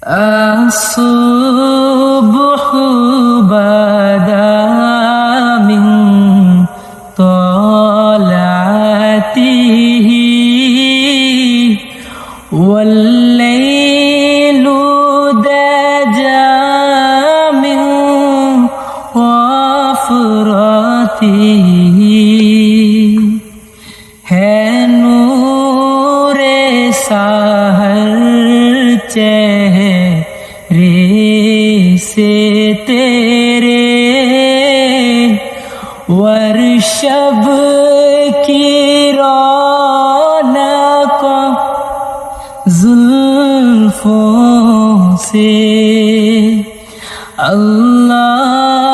الصبح بدا من طلعته والليل دجى من غفرته है नूरे सहर चेहरे से तेरे वर्षब की रौनक जुल्फों से अल्लाह